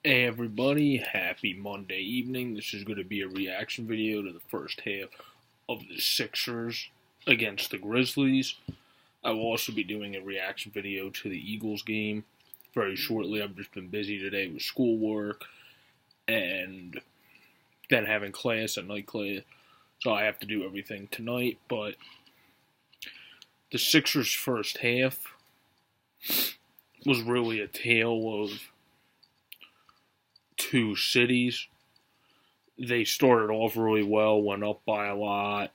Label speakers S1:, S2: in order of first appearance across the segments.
S1: Hey everybody, happy Monday evening. This is going to be a reaction video to the first half of the Sixers against the Grizzlies. I will also be doing a reaction video to the Eagles game very shortly. I've just been busy today with schoolwork and then having class at night class, so I have to do everything tonight. But the Sixers' first half was really a tale of two cities. They started off really well, went up by a lot,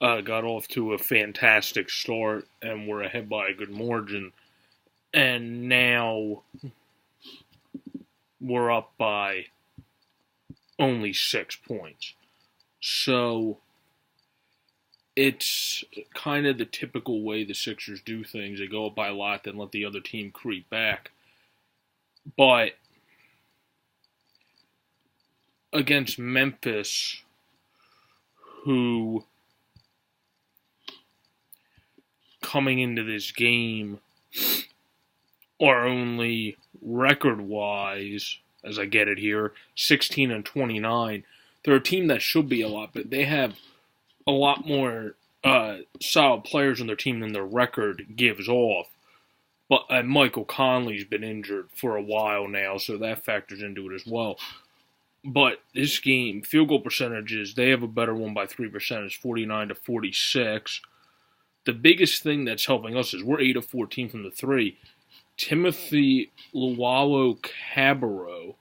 S1: got off to a fantastic start, and were ahead by a good margin. And now we're up by only 6 points. So it's kind of the typical way the Sixers do things. They go up by a lot, then let the other team creep back. But against Memphis, who coming into this game are only record-wise, as I get it here, 16-29. They're a team that should be a lot, but they have a lot more solid players on their team than their record gives off. But Michael Conley's been injured for a while now, so that factors into it as well. But this game, field goal percentages, they have a better one by 3%. It's 49-46. The biggest thing that's helping us is we're 8 of 14 from the three. Timothy Luwawu-Cabarrot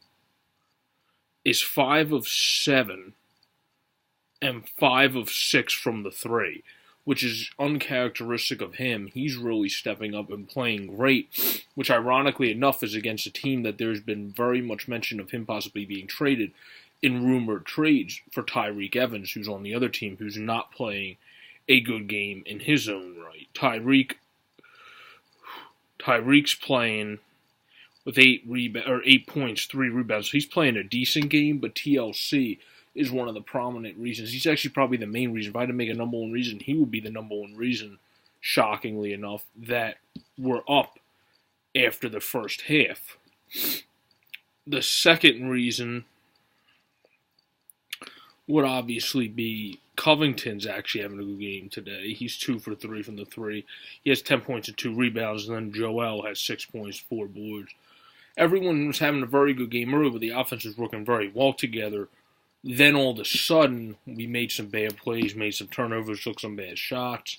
S1: is 5 of 7 and 5 of 6 from the three, which is uncharacteristic of him. He's really stepping up and playing great, which ironically enough is against a team that there's been very much mention of him possibly being traded in rumored trades for Tyreke Evans, who's on the other team, who's not playing a good game in his own right. Tyreek's playing with 8 points, 3 rebounds. So he's playing a decent game, but TLC is one of the prominent reasons. He's actually probably the main reason. If I had to make a number one reason, he would be the number one reason, shockingly enough, that we're up after the first half. The second reason would obviously be Covington's actually having a good game today. He's 2 for 3 from the three. He has 10 points and 2 rebounds, and then Joel has 6 points, 4 boards. Everyone was having a very good game early, but the offense was working very well together. Then all of a sudden, we made some bad plays, made some turnovers, took some bad shots,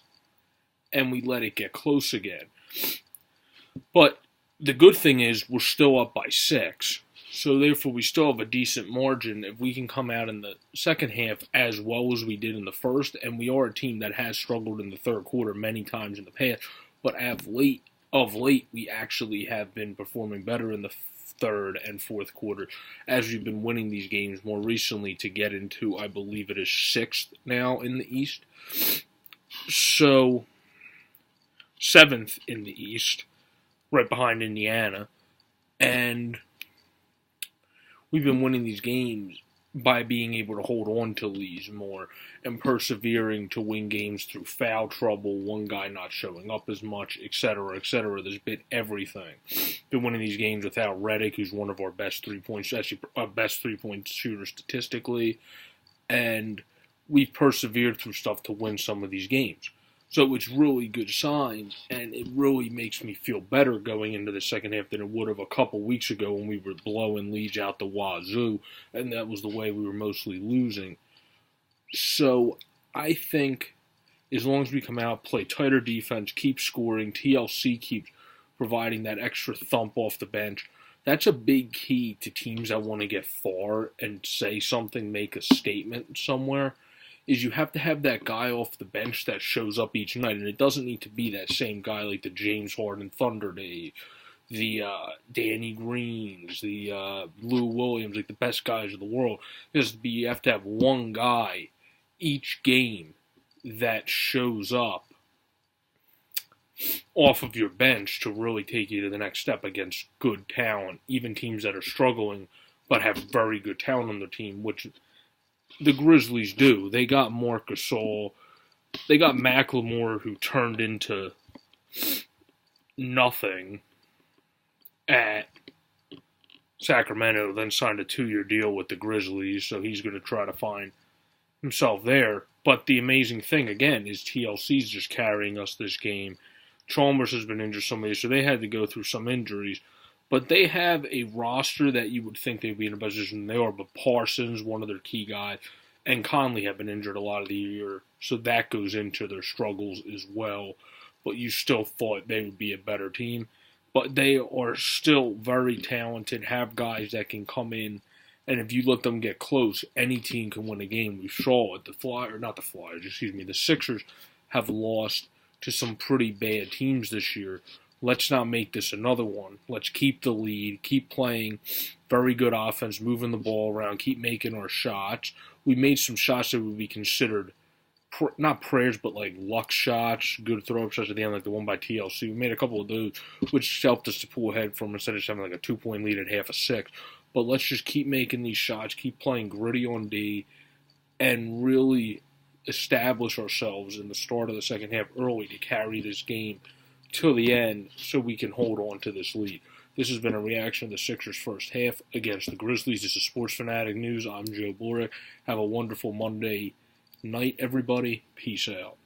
S1: and we let it get close again. But the good thing is we're still up by 6, so therefore we still have a decent margin if we can come out in the second half as well as we did in the first, and we are a team that has struggled in the third quarter many times in the past, but of late, we actually have been performing better in the third and fourth quarter as we've been winning these games more recently to get into, I believe it is 6th now in the East. So, 7th in the East, right behind Indiana. And we've been winning these games by being able to hold on to leads more and persevering to win games through foul trouble, one guy not showing up as much, etc., etc. There's been everything. Been winning these games without Redick, who's one of our best 3-point, actually our best 3-point shooter statistically, and we've persevered through stuff to win some of these games. So it's really good signs, and it really makes me feel better going into the second half than it would have a couple weeks ago when we were blowing leads out the wazoo, and that was the way we were mostly losing. So I think as long as we come out, play tighter defense, keep scoring, TLC keeps providing that extra thump off the bench, that's a big key to teams that want to get far and say something, make a statement somewhere. Is you have to have that guy off the bench that shows up each night, and it doesn't need to be that same guy like the James Harden Thunder Day, the Danny Greens, the Lou Williams, like the best guys in the world. You have to have one guy each game that shows up off of your bench to really take you to the next step against good talent, even teams that are struggling but have very good talent on their team, which the Grizzlies do. They got Marc Gasol. They got McLemore, who turned into nothing at Sacramento then signed a 2-year deal with the Grizzlies, so he's going to try to find himself there. But the amazing thing, again, is TLC's just carrying us this game. Chalmers has been injured so many, so they had to go through some injuries. But they have a roster that you would think they'd be in a position they are. But Parsons, one of their key guys, and Conley have been injured a lot of the year, so that goes into their struggles as well. But you still thought they would be a better team. But they are still very talented, have guys that can come in, and if you let them get close, any team can win a game. We saw it. The Sixers have lost to some pretty bad teams this year. Let's not make this another one. Let's keep the lead, keep playing very good offense, moving the ball around, keep making our shots. We made some shots that would be considered not prayers, but like luck shots, good throw-up shots at the end, like the one by TLC. We made a couple of those, which helped us to pull ahead from instead of just having like a 2-point lead at half a six. But let's just keep making these shots, keep playing gritty on D, and really establish ourselves in the start of the second half early to carry this game till the end so we can hold on to this lead. This has been a reaction to the Sixers' first half against the Grizzlies. This is Sports Fanatic News. I'm Joe Borek. Have a wonderful Monday night, everybody. Peace out.